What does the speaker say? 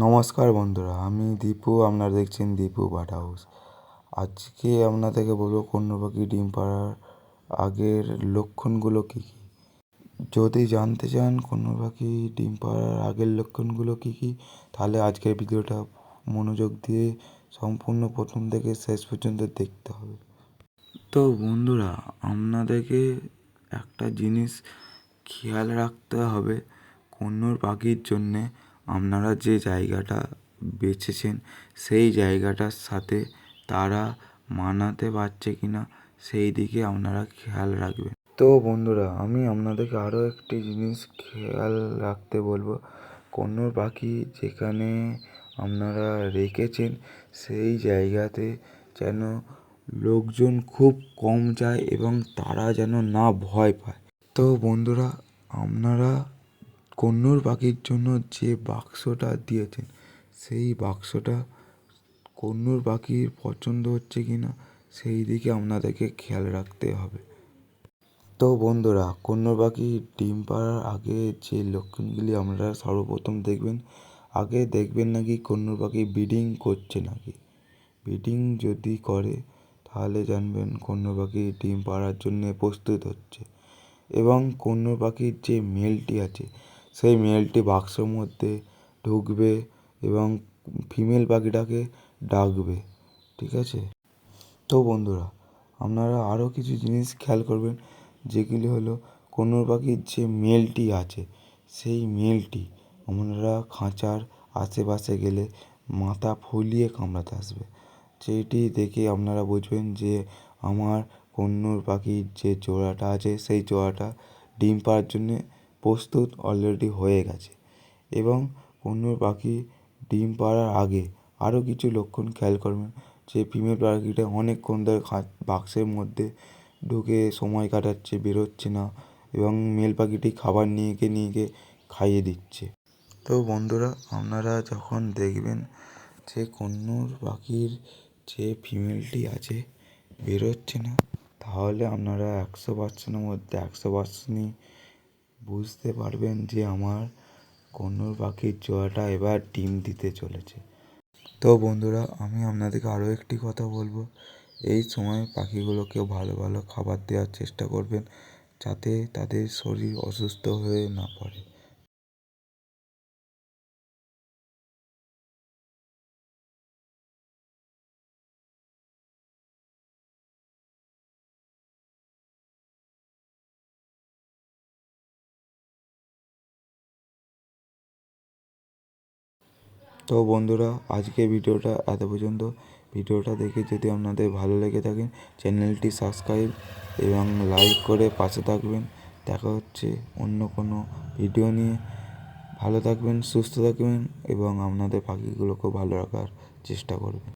নমস্কার বন্ধুরা, আমি দীপু। আপনারা দেখছেন দীপু বার্ড হাউস। আজকে আপনাদেরকে বলবো কন্য পাখি ডিম পাড়ার আগের লক্ষণগুলো কী কী। যদি জানতে চান কন্য পাখি ডিম পাড়ার আগের লক্ষণগুলো কী কী, তাহলে আজকের ভিডিওটা মনোযোগ দিয়ে সম্পূর্ণ প্রথম থেকে শেষ পর্যন্ত দেখতে হবে। তো বন্ধুরা, আপনাদেরকে একটা জিনিস খেয়াল রাখতে হবে, কন্নুর পাখির জন্যে আপনারা যে জায়গাটা বেছেছেন সেই জায়গাটার সাথে তারা মানাতে পারছে কি না সেই দিকে আপনারা খেয়াল রাখবেন। তো বন্ধুরা, আমি আপনাদেরকে আরও একটি জিনিস খেয়াল রাখতে বলবো, কন্নুর পাখি যেখানে আপনারা রেখেছেন সেই জায়গাতে যেন লোকজন খুব কম যায় এবং তারা যেন না ভয় পায়। তো বন্ধুরা, আপনারা কন্নুর পাখির জন্য যে বাক্সটা দিয়েছেন সেই বাক্সটা কন্নুর পাখির পছন্দ হচ্ছে কি না সেই দিকে আপনাদেরকে খেয়াল রাখতে হবে। তো বন্ধুরা, কন্নুর পাখি ডিম পাড়ার আগে যে লক্ষণগুলি আপনারা সর্বপ্রথম দেখবেন, আগে দেখবেন নাকি কন্নুর পাখি ব্রিডিং করছে নাকি। ব্রিডিং যদি করে তাহলে জানবেন কন্নুর পাখি ডিম পাড়ার জন্যে প্রস্তুত হচ্ছে। এবং কন্নুর পাখির যে মেলটি আছে সেই মেলটি বাক্সর মধ্যে ঢুকবে এবং ফিমেল পাখিটাকে ডাকবে, ঠিক আছে। তো বন্ধুরা, আপনারা আরও কিছু জিনিস খেয়াল করবেন, যেগুলি হলো কন্নুর পাখির যে মেলটি আছে সেই মেলটি আপনারা খাঁচার আশেপাশে গেলে মাথা ফুলিয়ে কামড়াতে আসবে। যেটি দেখে আপনারা বুঝবেন যে আমার কন্নুর পাখির যে জোড়াটা আছে সেই জোড়াটা ডিম পাড়ার জন্যে প্রস্তুত অলরেডি হয়ে গেছে। এবং কন্নুর পাখি ডিম পাড়ার আগে আরও কিছু লক্ষণ খেয়াল করবেন, যে ফিমেল পাখিটা অনেকক্ষণ ধরে বাক্সের মধ্যে ঢুকে সময় কাটাচ্ছে, বেরোচ্ছে না এবং মেল পাখিটি খাবার নিয়ে গিয়ে খাইয়ে দিচ্ছে। তো বন্ধুরা, আপনারা যখন দেখবেন যে কন্নুর পাখির যে ফিমেলটি আছে বেরোচ্ছে না, তাহলে আপনারা 100%-এর মধ্যে 100%ই বুঝতে পারবেন যে আমার কন্নুর পাখির জোড়াটা এবার ডিম দিতে চলেছে। তো বন্ধুরা, আমি আপনাদেরকে আরও একটি কথা বলবো, এই সময় পাখিগুলোকে ভালো ভালো খাবার দেওয়ার চেষ্টা করবেন যাতে তাদের শরীর অসুস্থ হয়ে না পড়ে। তো বন্ধুরা, আজকে ভিডিওটা এত পর্যন্ত। ভিডিওটা দেখে যদি আপনাদের ভালো লেগে থাকেন, চ্যানেলটি সাবস্ক্রাইব এবং লাইক করে পাশে থাকবেন। দেখা হচ্ছে অন্য কোনো ভিডিও নিয়ে। ভালো থাকবেন, সুস্থ থাকবেন এবং আপনাদের পাখিগুলোকেও ভালো রাখার চেষ্টা করবেন।